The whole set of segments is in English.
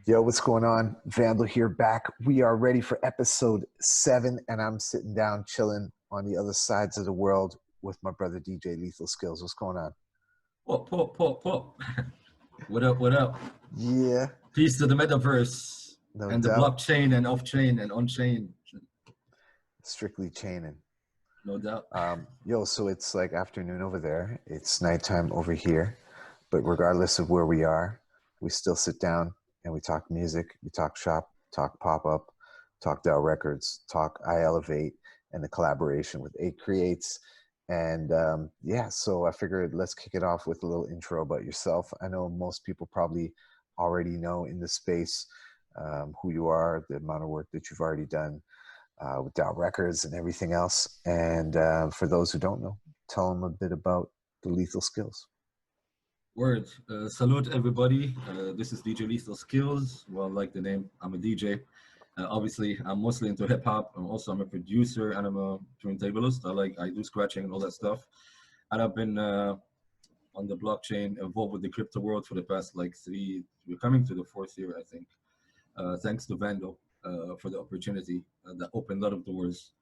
Yo, what's going on? Vandal here back. We are ready for episode 7, and I'm sitting down chilling on the other sides of the world with my brother DJ Lethal Skillz. What's going on? Pop. What up, what up? Yeah. Peace to the metaverse No and doubt. the blockchain and off-chain and on-chain. Strictly chaining. No doubt. Yo, so it's like afternoon over there. It's nighttime over here. But regardless of where we are, we still sit down and we talk music, we talk shop, talk Popup, talk DAOrecords, talk i.elevate, and the collaboration with Akreates. And yeah, so I figured let's kick it off with a little intro about yourself. I know most people probably already know in the space who you are, the amount of work that you've already done with DAOrecords and everything else. And for those who don't know, tell them a bit about the Lethal Skillz. Word. Salute everybody. This is DJ Lethal Skillz. Well, like the name, I'm a DJ. Obviously, I'm mostly into hip hop. I'm a producer and I'm a turntablist. I do scratching and all that stuff. And I've been on the blockchain, involved with the crypto world for the past we're coming to the 4th year, I think. Thanks to Vandal for the opportunity that opened a lot of doors.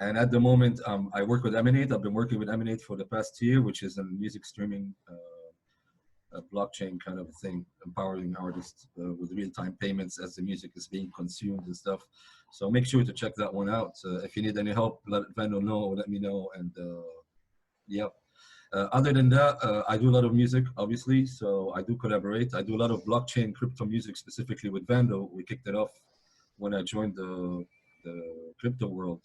And at the moment, I work with Emanate. I've been working with Emanate for the past year, which is a music streaming a blockchain kind of a thing, empowering artists with real-time payments as the music is being consumed and stuff. So make sure to check that one out. If you need any help, let Vandal know, let me know. And yeah. Other than that, I do a lot of music, obviously. So I do collaborate. I do a lot of blockchain crypto music, specifically with Vandal. We kicked it off when I joined the crypto world.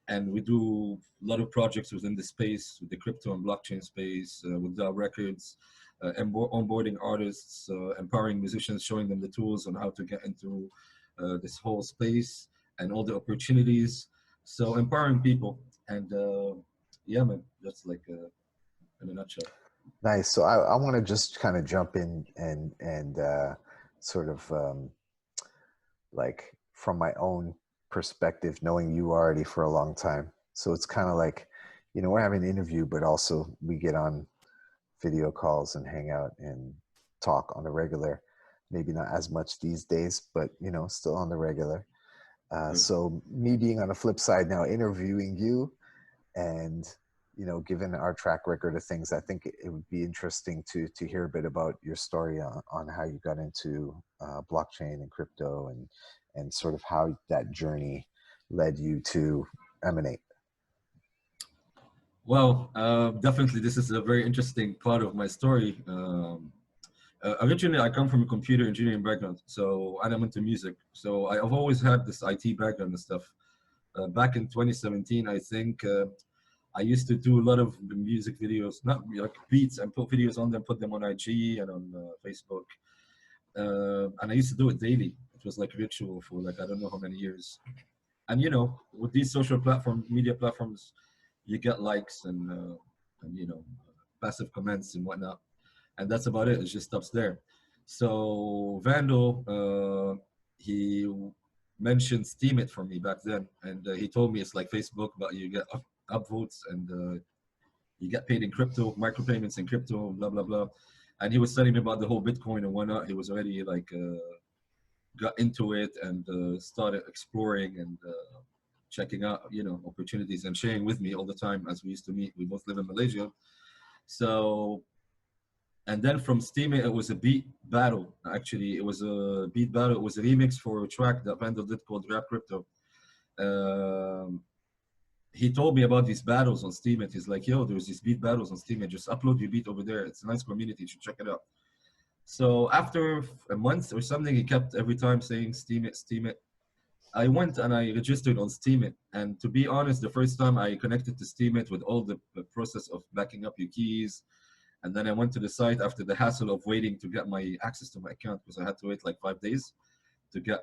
And we do a lot of projects within the space, with the crypto and blockchain space, with DAOrecords, onboarding artists, empowering musicians, showing them the tools on how to get into this whole space and all the opportunities. So empowering people. And yeah, man, that's like in a nutshell. Nice. So I want to just kind of jump in and sort of like from my own perspective, knowing you already for a long time. So it's kind of like, you know, we're having an interview, but also we get on video calls and hang out and talk on the regular. Maybe not as much these days, but, you know, still on the regular. So me being on the flip side now, interviewing you and, you know, given our track record of things, I think it would be interesting to hear a bit about your story on how you got into blockchain and crypto and sort of how that journey led you to Emanate. Well, definitely this is a very interesting part of my story. Originally, I come from a computer engineering background, and I'm into music. So I've always had this IT background and stuff. Back in 2017, I think I used to do a lot of music videos, not like beats, and put videos on them, put them on IG and on Facebook. And I used to do it daily. It was like ritual for like, I don't know how many years. And you know, with these social media platforms, you get likes and you know, passive comments and whatnot. And that's about it. It just stops there. So Vandal, he mentioned Steemit for me back then. And he told me it's like Facebook, but you get upvotes and you get paid in crypto, micropayments in crypto, blah, blah, blah. And he was telling me about the whole Bitcoin and whatnot. He was already like, got into it and started exploring and checking out, you know, opportunities and sharing with me all the time as we used to meet. We both live in Malaysia. So, and then from Steemit, it was a beat battle. Actually, it was a beat battle. It was a remix for a track that Vandal did called Rap Crypto. He told me about these battles on Steemit. He's like, yo, there's these beat battles on Steemit. Just upload your beat over there. It's a nice community. You should check it out. So after a month or something, he kept every time saying Steemit, Steemit. I went and I registered on Steemit. And to be honest, the first time I connected to Steemit with all the process of backing up your keys. And then I went to the site after the hassle of waiting to get my access to my account because I had to wait like 5 days to get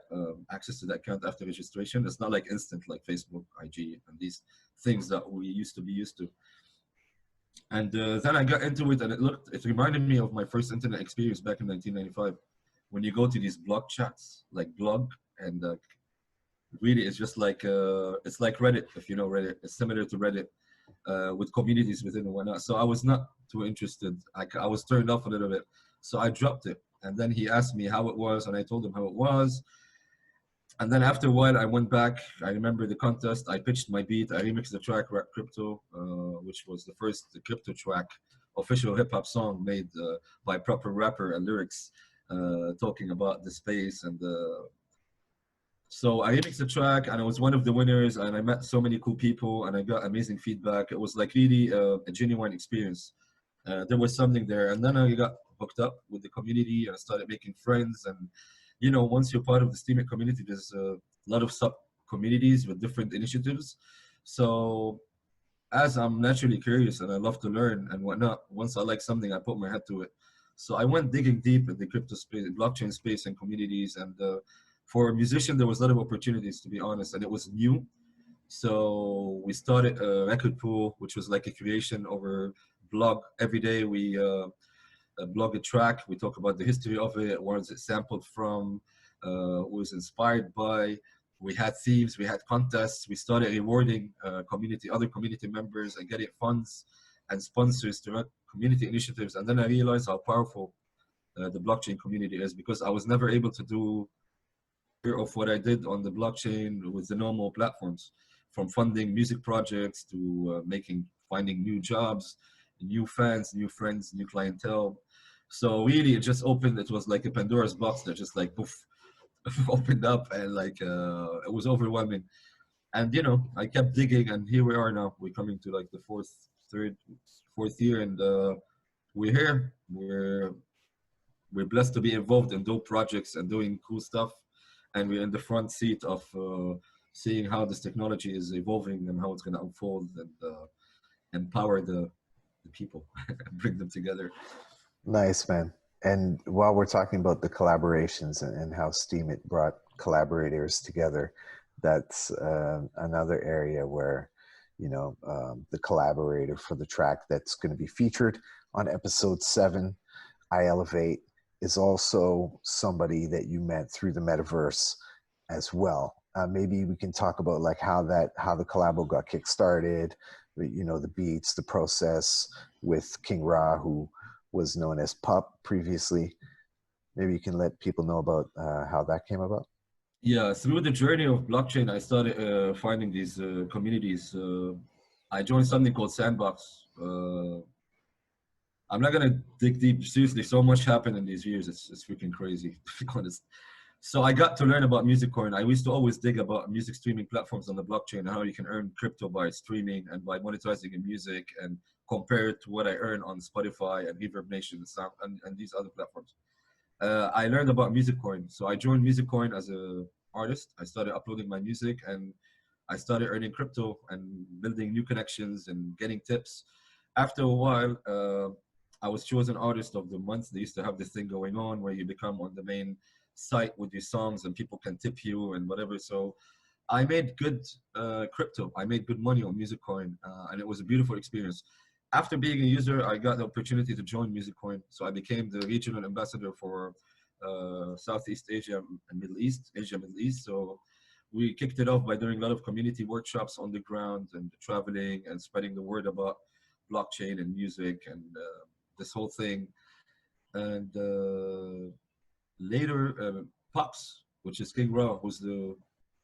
access to that account after registration. It's not like instant like Facebook, IG, and these things that we used to be used to. And then I got into it and it reminded me of my first internet experience back in 1995. When you go to these blog chats, like blog, and really it's just like, it's like Reddit, if you know Reddit. It's similar to Reddit with communities within and whatnot. So I was not too interested. I was turned off a little bit. So I dropped it. And then he asked me how it was, and I told him how it was. And then after a while, I went back. I remember the contest. I pitched my beat. I remixed the track Rap Crypto, which was the first crypto track, official hip hop song made by proper rapper and lyrics, talking about the space and the. So I remixed the track, and I was one of the winners. And I met so many cool people, and I got amazing feedback. It was like really a genuine experience. There was something there, and then I got hooked up with the community and I started making friends. And you know, once you're part of the steaming community, there's a lot of sub communities with different initiatives. So as I'm naturally curious and I love to learn and whatnot, once I like something, I put my head to it. So I went digging deep in the crypto space, blockchain space, and communities. And for a musician, there was a lot of opportunities, to be honest, and it was new. So we started a record pool, which was like a creation over blog. Every day we blog a track. We talk about the history of it, where is it sampled from, was inspired by. We had themes, we had contests. We started rewarding other community members and getting funds and sponsors to run community initiatives. And then I realized how powerful the blockchain community is, because I was never able to do of what I did on the blockchain with the normal platforms, from funding music projects to finding new jobs, new fans, new friends, new clientele. So really, it just opened. It was like a Pandora's box that just like poof, opened up, and like it was overwhelming. And you know, I kept digging, and here we are now. We're coming to like the fourth year, and we're here. We're blessed to be involved in dope projects and doing cool stuff, and we're in the front seat of seeing how this technology is evolving and how it's going to unfold and empower the people and bring them together. Nice, man. And while we're talking about the collaborations and how Steam It brought collaborators together, that's another area where, you know, the collaborator for the track that's going to be featured on episode 7, i.elevate, is also somebody that you met through the metaverse as well. Maybe we can talk about like how the collabo got kickstarted, you know, the beats, the process with King Ra, who was known as Pup previously. Maybe you can let people know about how that came about. Yeah, through the journey of blockchain, I started finding these communities. I joined something called Sandbox. I'm not gonna dig deep. Seriously, so much happened in these years. It's freaking crazy, to be honest. So I got to learn about music coin. I used to always dig about music streaming platforms on the blockchain and how you can earn crypto by streaming and by monetizing your music, and compare it to what I earn on Spotify and Reverb Nation and Sound and these other platforms. I learned about music coin. So I joined music coin as a artist. I started uploading my music, and I started earning crypto and building new connections and getting tips. After a while, I was chosen artist of the month. They used to have this thing going on where you become on the main site with your songs and people can tip you and whatever. So I made good crypto. I made good money on Music Coin, and it was a beautiful experience. After being a user, I got the opportunity to join Music Coin. So I became the regional ambassador for Southeast Asia and Middle East, Middle East. So we kicked it off by doing a lot of community workshops on the ground and traveling and spreading the word about blockchain and music and this whole thing. And later, Pops, which is King Ra, who's the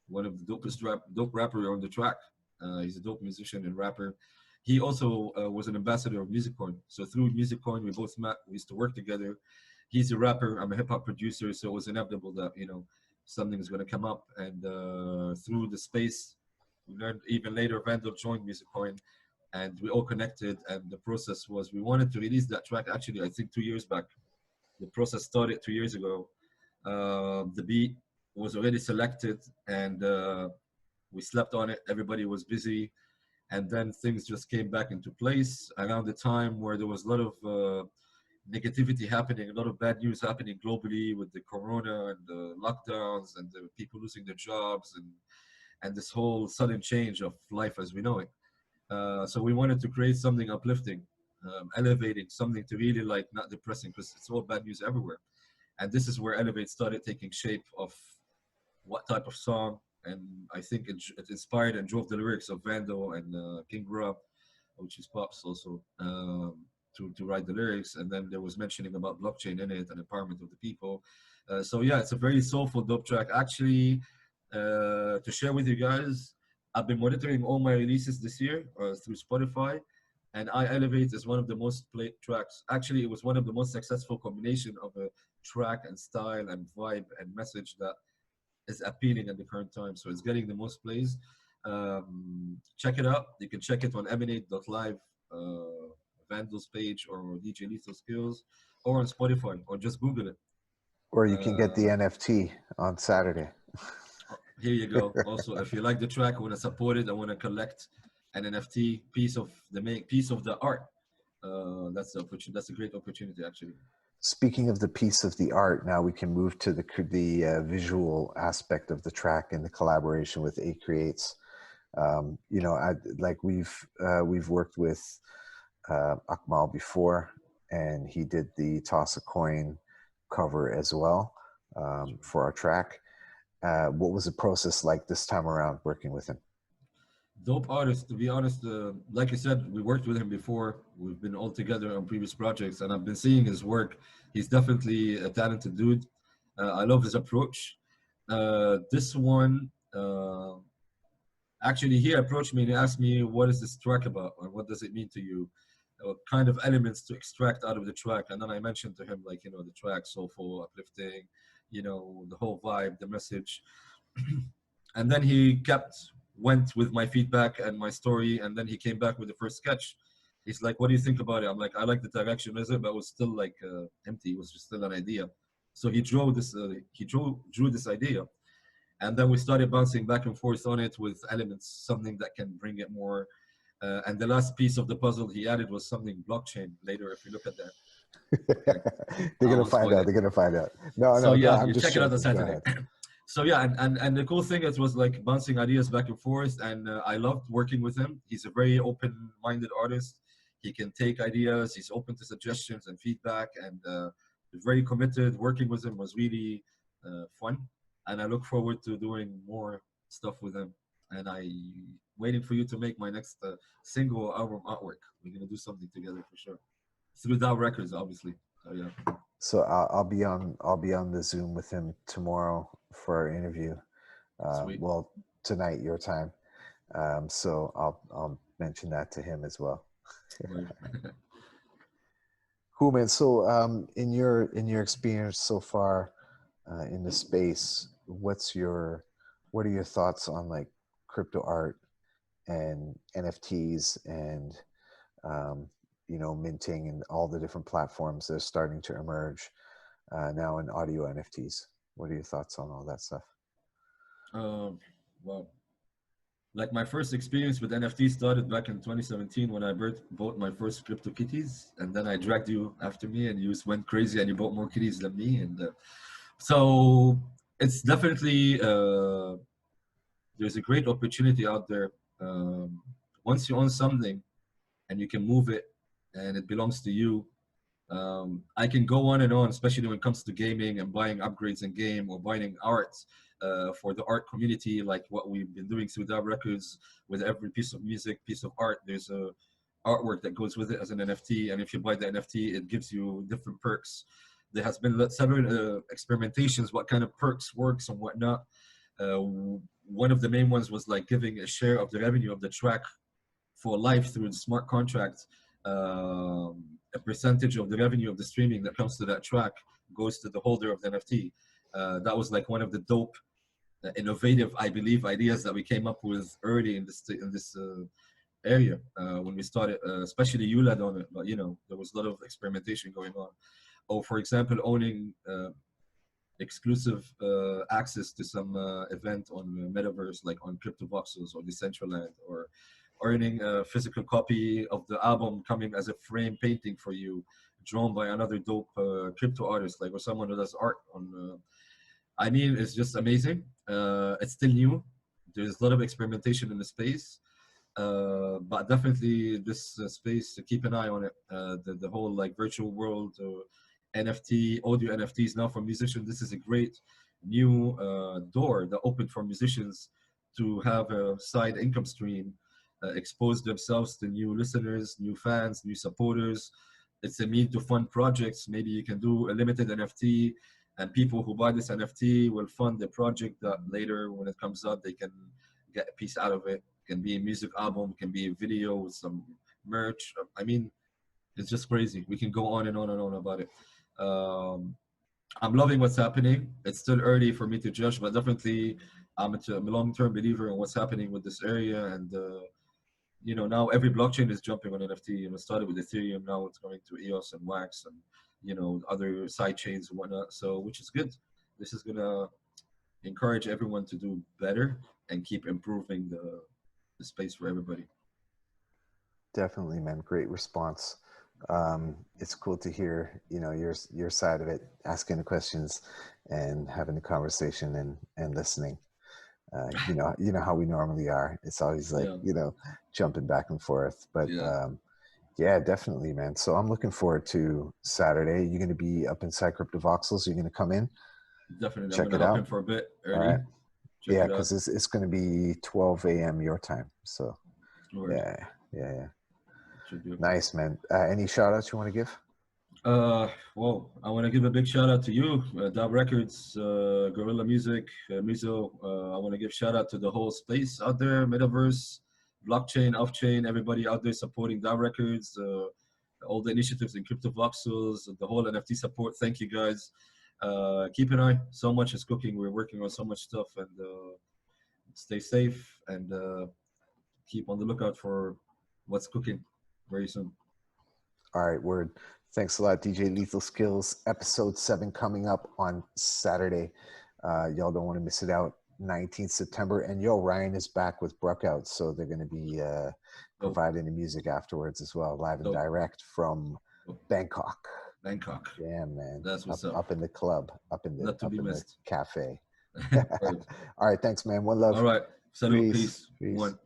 one of the dope rapper on the track. He's a dope musician and rapper. He also was an ambassador of Music Coin. So through Music Coin, we both met. We used to work together. He's a rapper. I'm a hip hop producer. So it was inevitable that something is going to come up. And through the space, we learned even later. Vandal joined Music Coin, and we all connected. And the process was we wanted to release that track. Actually, I think 2 years back. The process started 2 years ago. The beat was already selected, and we slept on it. Everybody was busy, and then things just came back into place around the time where there was a lot of negativity happening, a lot of bad news happening globally with the corona and the lockdowns and the people losing their jobs and this whole sudden change of life as we know it. So we wanted to create something uplifting, elevating, something to really like not depressing, because it's all bad news everywhere. And this is where Elevate started taking shape of what type of song. And I think it inspired and drove the lyrics of Vando and King Grub, which is Pops also. to write the lyrics, and then there was mentioning about blockchain in it and empowerment of the people. So yeah, it's a very soulful dope track. Actually, to share with you guys, I've been monitoring all my releases this year through Spotify, and I.elevate is one of the most played tracks. Actually, it was one of the most successful combination of a track and style and vibe and message that is appealing at the current time. So it's getting the most plays. Check it out. You can check it on emanate.live, Vandal's page, or DJ Lethal Skillz, or on Spotify, or just Google it. Or you can get the NFT on Saturday. Here you go. Also, if you like the track, I want to support it. I want to collect an NFT piece of the art. That's a great opportunity, actually. Speaking of the piece of the art, now we can move to the visual aspect of the track and the collaboration with Akreates. You know, we've worked with Akmal before, and he did the Toss a Coin cover as well for our track. What was the process like this time around working with him? Dope artist, to be honest. Like I said, we worked with him before. We've been all together on previous projects, and I've been seeing his work. He's definitely a talented dude. I love his approach. This one, actually, he approached me and he asked me, "What is this track about, and what does it mean to you? What kind of elements to extract out of the track?" And then I mentioned to him, like, you know, the track soulful, uplifting, you know, the whole vibe, the message. And then he went with my feedback and my story, and then he came back with the first sketch. He's like, "What do you think about it?" I'm like, "I like the direction, is it?" But it was still like empty. It was just still an idea. So he drew this. He drew this idea, and then we started bouncing back and forth on it with elements, something that can bring it more. And the last piece of the puzzle he added was something blockchain. Later, if you look at that, okay. They're gonna find out. They're gonna find out. No, So no, yeah, I'm you just check it out on joking. Go Saturday. ahead. So yeah, and the cool thing is was like bouncing ideas back and forth, and I loved working with him. He's a very open-minded artist. He can take ideas. He's open to suggestions and feedback, and very committed. Working with him was really fun, and I look forward to doing more stuff with him. And I waiting for you to make my next single album artwork. We're gonna do something together for sure. Through DAOrecords, obviously. So yeah. So I'll be on the Zoom with him tomorrow for our interview. Sweet. Well, tonight your time. So I'll mention that to him as well. Cool, man. So in your experience so far in the space, what are your thoughts on like crypto art and NFTs and you know, minting and all the different platforms that are starting to emerge now in audio NFTs? What are your thoughts on all that stuff? Well, like my first experience with NFT started back in 2017 when I bought my first crypto kitties, and then I dragged you after me, and you just went crazy and you bought more kitties than me, and so it's definitely there's a great opportunity out there. Once you own something and you can move it and it belongs to you, I can go on and on, especially when it comes to gaming and buying upgrades in game or buying art for the art community, like what we've been doing through DAOrecords. With every piece of music, piece of art, there's a artwork that goes with it as an NFT, and if you buy the NFT, it gives you different perks. There has been several experimentations, what kind of perks works and whatnot. One of the main ones was like giving a share of the revenue of the track for life through the smart contract. A percentage of the revenue of the streaming that comes to that track goes to the holder of the NFT. That was like one of the dope, innovative, I believe, ideas that we came up with early in this area when we started. Especially you led on it, but you know there was a lot of experimentation going on. Or for example, owning exclusive access to some event on Metaverse, like on CryptoVoxels or Decentraland, or earning a physical copy of the album coming as a frame painting for you, drawn by another dope crypto artist, like, or someone who does art on. I mean, it's just amazing. It's still new. There's a lot of experimentation in the space, but definitely this space, to keep an eye on it. The whole like virtual world, NFT, audio NFTs now for musicians. This is a great new door that opened for musicians to have a side income stream, expose themselves to new listeners, new fans, new supporters, it's a mean to fund projects. Maybe you can do a limited NFT, and people who buy this NFT will fund the project that later, when it comes out, they can get a piece out of it. Can be a music album, can be a video with some merch. I mean, it's just crazy. We can go on and on and on about it. I'm loving what's happening. It's still early for me to judge, but definitely I'm a long-term believer in what's happening with this area. And now every blockchain is jumping on NFT. It started with Ethereum, now it's going to EOS and Wax, and other side chains and whatnot. So, which is good. This is gonna encourage everyone to do better and keep improving the space for everybody. Definitely, man. Great response. It's cool to hear, your side of it, asking the questions and having the conversation and listening. You know how we normally are. It's always like, jumping back and forth. But yeah, definitely, man. So I'm looking forward to Saturday. You're going to be up inside Crypto Voxels. You're going to come in. Definitely. Check I'm going to hop in for a bit early. All right. Yeah, because it's going to be 12 a.m. your time. So yeah. Nice, man. Any shout outs you want to give? Well, I want to give a big shout out to you, DAOrecords, Guerrilla Music, Mizo. I want to give shout out to the whole space out there, Metaverse, blockchain, off-chain, everybody out there supporting DAOrecords, all the initiatives in Crypto Voxels, the whole NFT support. Thank you guys. Keep an eye. So much is cooking. We're working on so much stuff, and stay safe and keep on the lookout for what's cooking very soon. All right, word. Thanks a lot, DJ Lethal Skillz. Episode 7 coming up on Saturday. Y'all don't want to miss it out. 19th September. And Ryan is back with Brookout. So they're going to be providing the music afterwards as well, live and direct from Bangkok. Yeah, man. That's what's up. Up in the club, up in the cafe. All right, thanks, man. One love. All right. Salute, peace. One.